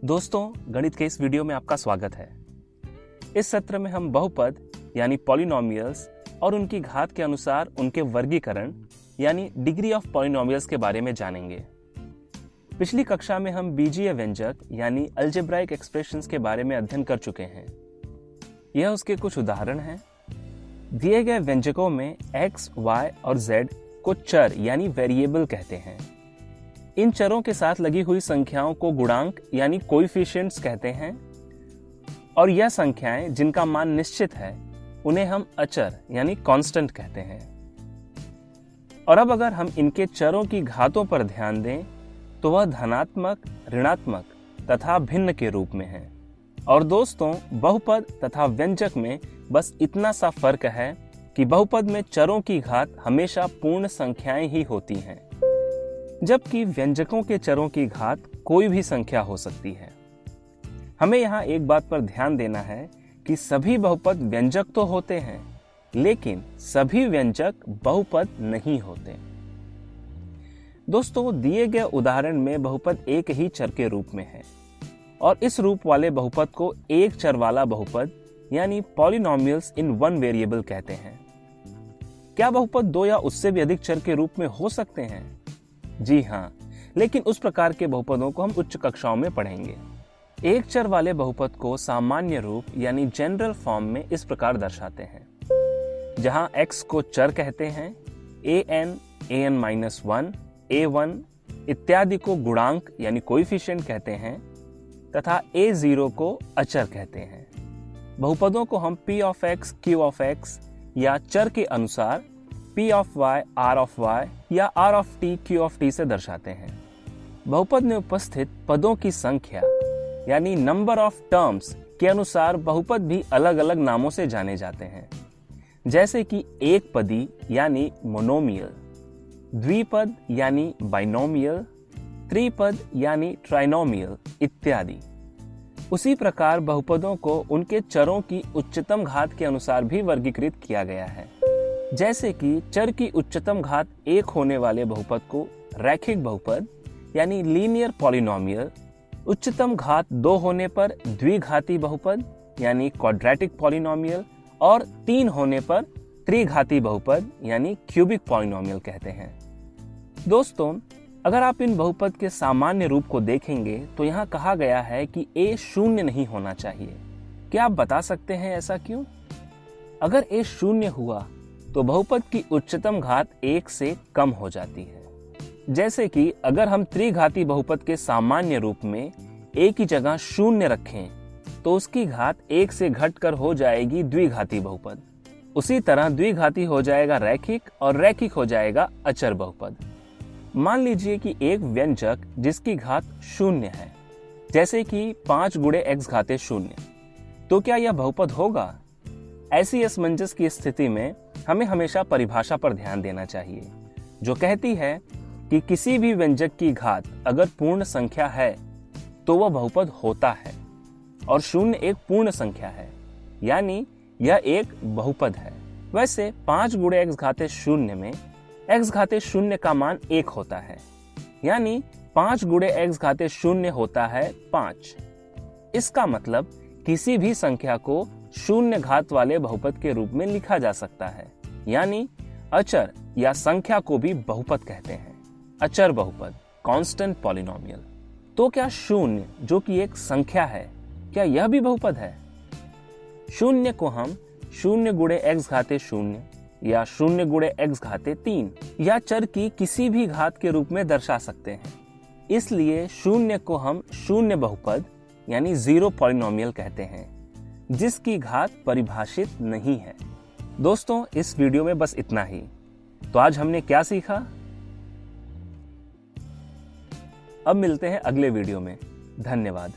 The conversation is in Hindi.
दोस्तों, गणित के इस वीडियो में आपका स्वागत है। इस सत्र में हम बहुपद यानी पॉलिनोमियल्स और उनकी घात के अनुसार उनके वर्गीकरण यानी डिग्री ऑफ पॉलिनोमियल्स के बारे में जानेंगे। पिछली कक्षा में हम बीजीय व्यंजक यानी अलजेब्राइक एक्सप्रेशंस के बारे में अध्ययन कर चुके हैं। यह उसके कुछ उदाहरण हैं। दिए गए व्यंजकों में x, y और z को चर यानी वेरिएबल कहते हैं। इन चरों के साथ लगी हुई संख्याओं को गुणांक यानी कोएफिशिएंट्स कहते हैं और यह संख्याएं जिनका मान निश्चित है उन्हें हम अचर यानी कांस्टेंट कहते हैं। और अब अगर हम इनके चरों की घातों पर ध्यान दें तो वह धनात्मक, ऋणात्मक तथा भिन्न के रूप में है। और दोस्तों, बहुपद तथा व्यंजक में बस इतना सा फर्क है कि बहुपद में चरों की घात हमेशा पूर्ण संख्याएं ही होती हैं, जबकि व्यंजकों के चरों की घात कोई भी संख्या हो सकती है। हमें यहाँ एक बात पर ध्यान देना है कि सभी बहुपद व्यंजक तो होते हैं, लेकिन सभी व्यंजक बहुपद नहीं होते। दोस्तों, दिए गए उदाहरण में बहुपद एक ही चर के रूप में है और इस रूप वाले बहुपद को एक चर वाला बहुपद यानी पॉलिनोमियल्स इन वन वेरिएबल कहते हैं। क्या बहुपद दो या उससे भी अधिक चर के रूप में हो सकते हैं? जी हाँ, लेकिन उस प्रकार के बहुपदों को हम उच्च कक्षाओं में पढ़ेंगे। एक चर वाले बहुपद को सामान्य रूप यानी जनरल फॉर्म में इस प्रकार दर्शाते हैं, जहां x को चर कहते हैं, an-1, a1 इत्यादि को गुणांक यानी कोएफिशिएंट कहते हैं तथा a0 को अचर कहते हैं। बहुपदों को हम p of x, q of x या चर के अनुसार p of y, r of y या r of t, q of t से दर्शाते हैं। बहुपद में उपस्थित पदों की संख्या यानी नंबर ऑफ टर्म्स के अनुसार बहुपद भी अलग अलग नामों से जाने जाते हैं, जैसे कि एक पदी यानी मोनोमियल, द्विपद यानी बाइनोमियल, त्रिपद यानी ट्राइनोमियल इत्यादि। उसी प्रकार बहुपदों को उनके चरों की उच्चतम घात के अनुसार भी वर्गीकृत किया गया है, जैसे कि चर की उच्चतम घात एक होने वाले बहुपद को रैखिक बहुपद यानी लीनियर पॉलिनोमियल, उच्चतम घात दो होने पर द्विघाती बहुपद यानी क्वाड्रेटिक पॉलिनोमियल और तीन होने पर त्रिघाती बहुपद यानी क्यूबिक पॉलिनोमियल कहते हैं। दोस्तों, अगर आप इन बहुपद के सामान्य रूप को देखेंगे तो यहाँ कहा गया है कि a शून्य नहीं होना चाहिए। क्या आप बता सकते हैं ऐसा क्यों? अगर a शून्य हुआ तो बहुपद की उच्चतम घात एक से कम हो जाती है। जैसे कि अगर हम त्रिघाती बहुपद के सामान्य रूप में a की जगह शून्य रखें तो उसकी घात एक से घटकर हो जाएगी द्विघाती बहुपद। उसी तरह द्विघाती हो जाएगा रैखिक और रैखिक हो जाएगा अचर बहुपद। मान लीजिए कि एक व्यंजक जिसकी घात शून्य है, जैसे कि 5 गुणे x घाते शून्य, तो क्या यह बहुपद होगा? ऐसी असमंजस की स्थिति में हमें हमेशा परिभाषा पर ध्यान देना चाहिए, जो कहती है कि किसी भी व्यंजक की घात अगर पूर्ण संख्या है तो वह बहुपद होता है और शून्य एक पूर्ण संख्या है, यानी यह एक बहुपद है। वैसे 5 गुणे x घाते शून्य में x घाते शून्य का मान 1 होता है, यानी 5 गुणे x घाते शून्य होता है 5। इसका मतलब किसी भी संख्या को शून्य घात वाले बहुपद के रूप में लिखा जा सकता है, यानी अचर या संख्या को भी बहुपद कहते हैं। अचर बहुपद, कांस्टेंट पॉलिनोमियल। तो क्या शून्य, जो कि एक संख्या है, क्या यह भी बहुपद है? शून्य को हम शून्य गुणे x घाते शून्य या शून्य गुणे x घाते 3 या चर की किसी भी घात के रूप में दर्शा सकते हैं। इसलिए शून्य को हम शून्य बहुपद यानी जीरो पॉलिनोमियल कहते हैं, जिसकी घात परिभाषित नहीं है। दोस्तों, इस वीडियो में बस इतना ही। तो आज हमने क्या सीखा? अब मिलते हैं अगले वीडियो में। धन्यवाद।